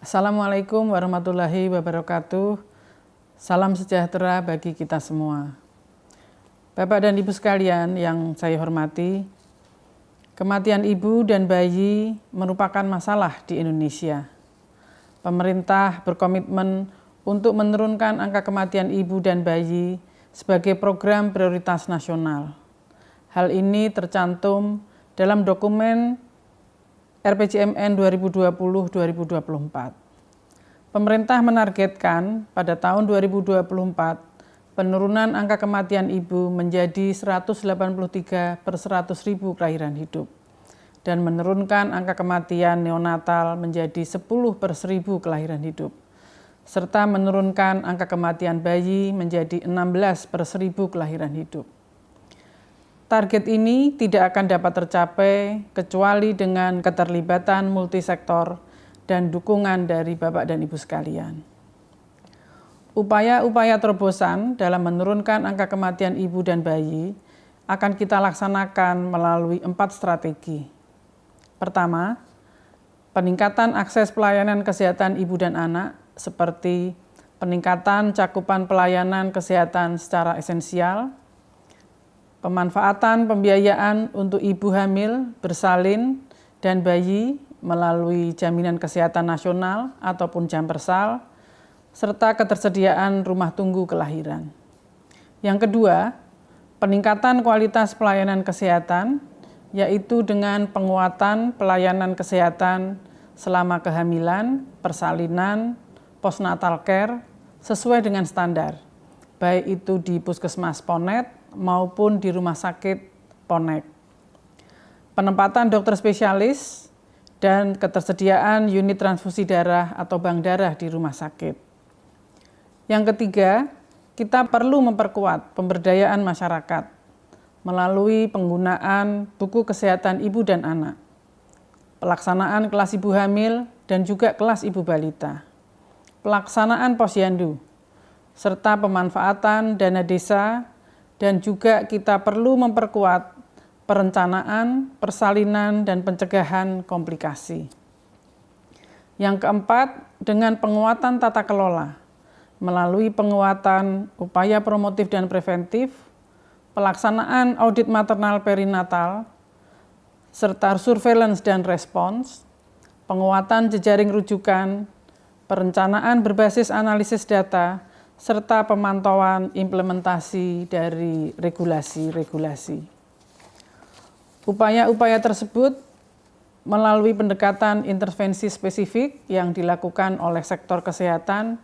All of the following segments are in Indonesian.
Assalamualaikum warahmatullahi wabarakatuh. Salam sejahtera bagi kita semua. Bapak dan Ibu sekalian yang saya hormati, kematian ibu dan bayi merupakan masalah di Indonesia. Pemerintah berkomitmen untuk menurunkan angka kematian ibu dan bayi sebagai program prioritas nasional. Hal ini tercantum dalam dokumen RPJMN 2020-2024. Pemerintah menargetkan pada tahun 2024 penurunan angka kematian ibu menjadi 183 per 100.000 kelahiran hidup dan menurunkan angka kematian neonatal menjadi 10 per 1.000 kelahiran hidup serta menurunkan angka kematian bayi menjadi 16 per 1.000 kelahiran hidup. Target ini tidak akan dapat tercapai kecuali dengan keterlibatan multisektor dan dukungan dari Bapak dan Ibu sekalian. Upaya-upaya terobosan dalam menurunkan angka kematian ibu dan bayi akan kita laksanakan melalui 4 strategi. Pertama, peningkatan akses pelayanan kesehatan ibu dan anak seperti peningkatan cakupan pelayanan kesehatan secara esensial, pemanfaatan pembiayaan untuk ibu hamil, bersalin, dan bayi melalui Jaminan Kesehatan Nasional ataupun Jampersal, serta ketersediaan rumah tunggu kelahiran. Yang kedua, peningkatan kualitas pelayanan kesehatan, yaitu dengan penguatan pelayanan kesehatan selama kehamilan, persalinan, postnatal care, sesuai dengan standar, baik itu di Puskesmas Ponet, maupun di rumah sakit Ponek. Penempatan dokter spesialis dan ketersediaan unit transfusi darah atau bank darah di rumah sakit. Yang ketiga, kita perlu memperkuat pemberdayaan masyarakat melalui penggunaan buku kesehatan ibu dan anak, pelaksanaan kelas ibu hamil dan juga kelas ibu balita, pelaksanaan posyandu, serta pemanfaatan dana desa. Dan juga kita perlu memperkuat perencanaan, persalinan, dan pencegahan komplikasi. Yang keempat, dengan penguatan tata kelola, melalui penguatan upaya promotif dan preventif, pelaksanaan audit maternal perinatal, serta surveillance dan respons, penguatan jejaring rujukan, perencanaan berbasis analisis data, serta pemantauan implementasi dari regulasi-regulasi. Upaya-upaya tersebut melalui pendekatan intervensi spesifik yang dilakukan oleh sektor kesehatan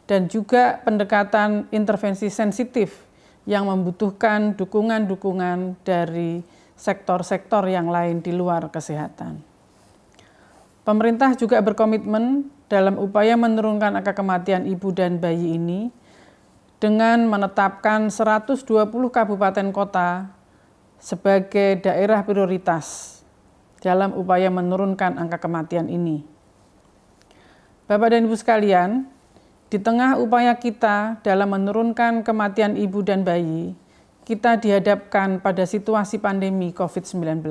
dan juga pendekatan intervensi sensitif yang membutuhkan dukungan-dukungan dari sektor-sektor yang lain di luar kesehatan. Pemerintah juga berkomitmen dalam upaya menurunkan angka kematian ibu dan bayi ini dengan menetapkan 120 kabupaten kota sebagai daerah prioritas dalam upaya menurunkan angka kematian ini. Bapak dan Ibu sekalian, di tengah upaya kita dalam menurunkan kematian ibu dan bayi, kita dihadapkan pada situasi pandemi COVID-19.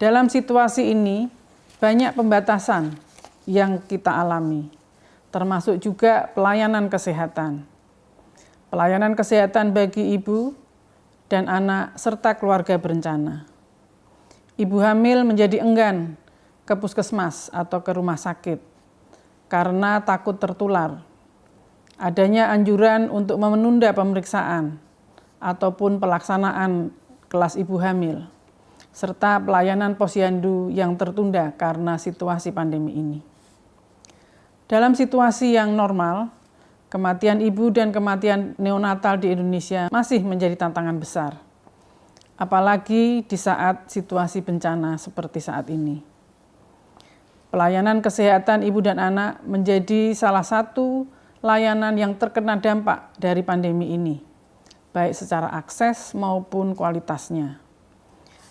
Dalam situasi ini, banyak pembatasan yang kita alami, termasuk juga pelayanan kesehatan. Pelayanan kesehatan bagi ibu dan anak serta keluarga berencana. Ibu hamil menjadi enggan ke puskesmas atau ke rumah sakit karena takut tertular. Adanya anjuran untuk menunda pemeriksaan ataupun pelaksanaan kelas ibu hamil, serta pelayanan posyandu yang tertunda karena situasi pandemi ini. Dalam situasi yang normal, kematian ibu dan kematian neonatal di Indonesia masih menjadi tantangan besar, apalagi di saat situasi bencana seperti saat ini. Pelayanan kesehatan ibu dan anak menjadi salah satu layanan yang terkena dampak dari pandemi ini, baik secara akses maupun kualitasnya.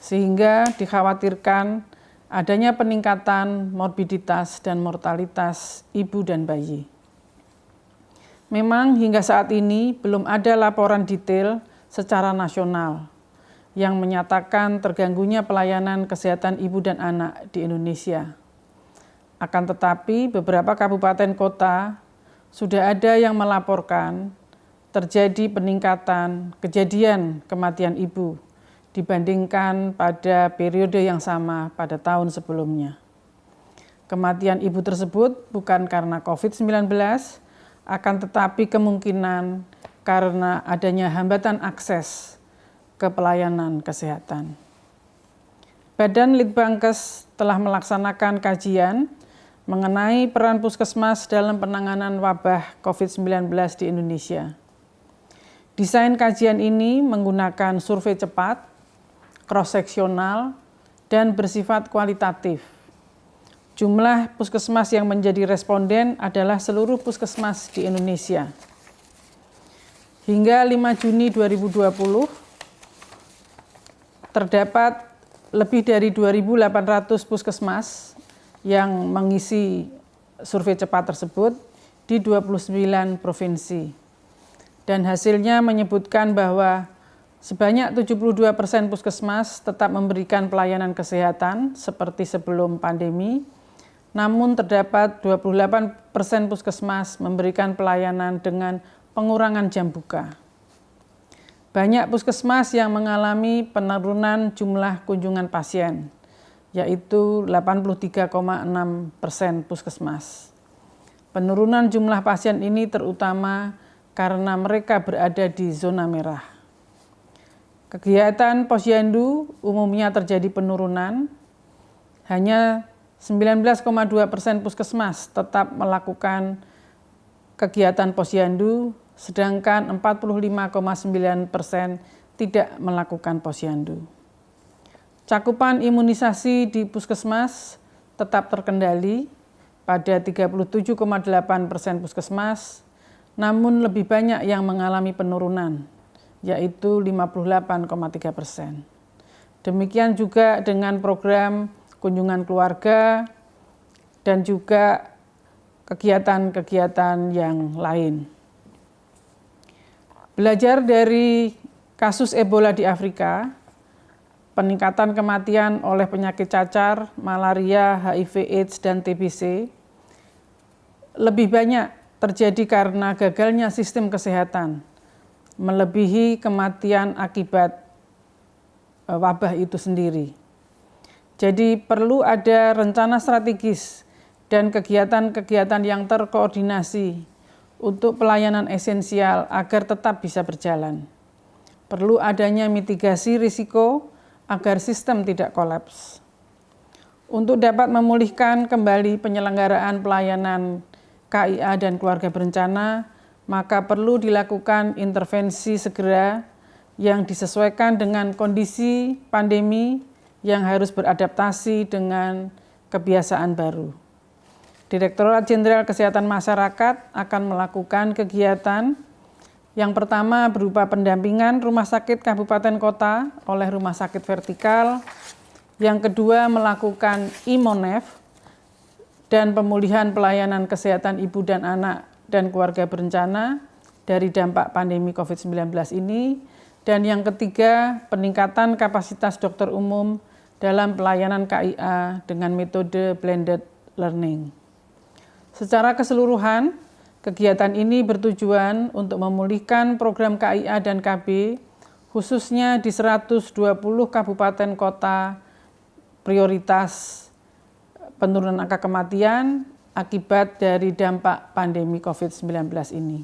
Sehingga dikhawatirkan adanya peningkatan morbiditas dan mortalitas ibu dan bayi. Memang hingga saat ini belum ada laporan detail secara nasional yang menyatakan terganggunya pelayanan kesehatan ibu dan anak di Indonesia. Akan tetapi beberapa kabupaten kota sudah ada yang melaporkan terjadi peningkatan kejadian kematian ibu dibandingkan pada periode yang sama pada tahun sebelumnya. Kematian ibu tersebut bukan karena COVID-19, akan tetapi kemungkinan karena adanya hambatan akses ke pelayanan kesehatan. Badan Litbangkes telah melaksanakan kajian mengenai peran puskesmas dalam penanganan wabah COVID-19 di Indonesia. Desain kajian ini menggunakan survei cepat, cross-seksional, dan bersifat kualitatif. Jumlah puskesmas yang menjadi responden adalah seluruh puskesmas di Indonesia. Hingga 5 Juni 2020, terdapat lebih dari 2.800 puskesmas yang mengisi survei cepat tersebut di 29 provinsi. Dan hasilnya menyebutkan bahwa sebanyak 72% puskesmas tetap memberikan pelayanan kesehatan seperti sebelum pandemi, namun terdapat 28% puskesmas memberikan pelayanan dengan pengurangan jam buka. Banyak puskesmas yang mengalami penurunan jumlah kunjungan pasien, yaitu 83,6% puskesmas. Penurunan jumlah pasien ini terutama karena mereka berada di zona merah. Kegiatan posyandu umumnya terjadi penurunan, hanya 19,2% puskesmas tetap melakukan kegiatan posyandu, sedangkan 45,9% tidak melakukan posyandu. Cakupan imunisasi di puskesmas tetap terkendali pada 37,8% puskesmas, namun lebih banyak yang mengalami penurunan, yaitu 58,3%. Demikian juga dengan program kunjungan keluarga dan juga kegiatan-kegiatan yang lain. Belajar dari kasus Ebola di Afrika, peningkatan kematian oleh penyakit cacar, malaria, HIV/AIDS, dan TBC lebih banyak terjadi karena gagalnya sistem kesehatan, melebihi kematian akibat wabah itu sendiri. Jadi perlu ada rencana strategis dan kegiatan-kegiatan yang terkoordinasi untuk pelayanan esensial agar tetap bisa berjalan. Perlu adanya mitigasi risiko agar sistem tidak kolaps. Untuk dapat memulihkan kembali penyelenggaraan pelayanan KIA dan keluarga berencana, maka perlu dilakukan intervensi segera yang disesuaikan dengan kondisi pandemi yang harus beradaptasi dengan kebiasaan baru. Direktorat Jenderal Kesehatan Masyarakat akan melakukan kegiatan yang pertama berupa pendampingan rumah sakit kabupaten kota oleh rumah sakit vertikal, yang kedua melakukan imonef dan pemulihan pelayanan kesehatan ibu dan anak dan keluarga berencana dari dampak pandemi COVID-19 ini, dan yang ketiga peningkatan kapasitas dokter umum dalam pelayanan KIA dengan metode blended learning. Secara keseluruhan, kegiatan ini bertujuan untuk memulihkan program KIA dan KB, khususnya di 120 kabupaten kota prioritas penurunan angka kematian akibat dari dampak pandemi COVID-19 ini.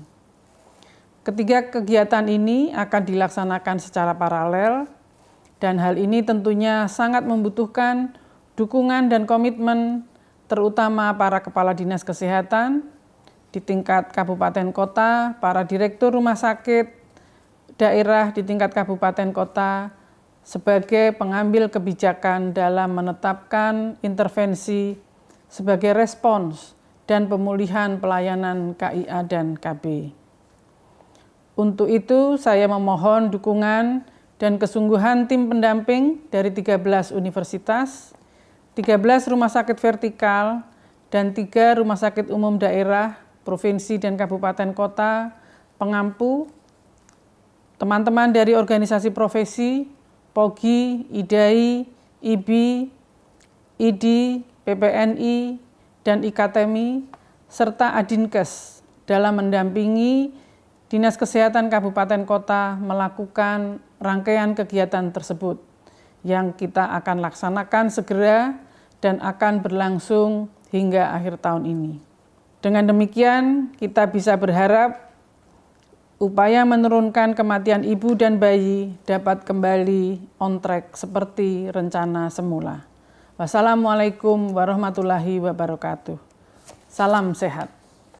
Ketiga kegiatan ini akan dilaksanakan secara paralel, dan hal ini tentunya sangat membutuhkan dukungan dan komitmen terutama para kepala dinas kesehatan di tingkat kabupaten kota, para direktur rumah sakit daerah di tingkat kabupaten kota sebagai pengambil kebijakan dalam menetapkan intervensi sebagai respons dan pemulihan pelayanan KIA dan KB. Untuk itu saya memohon dukungan dan kesungguhan tim pendamping dari 13 universitas, 13 rumah sakit vertikal, dan 3 rumah sakit umum daerah, provinsi dan kabupaten kota, pengampu, teman-teman dari organisasi profesi, POGI, IDAI, IBI, IDI, PPNI, dan IKTMI, serta Adinkes dalam mendampingi Dinas Kesehatan Kabupaten Kota melakukan rangkaian kegiatan tersebut yang kita akan laksanakan segera dan akan berlangsung hingga akhir tahun ini. Dengan demikian, kita bisa berharap upaya menurunkan kematian ibu dan bayi dapat kembali on track seperti rencana semula. Wassalamualaikum warahmatullahi wabarakatuh. Salam sehat.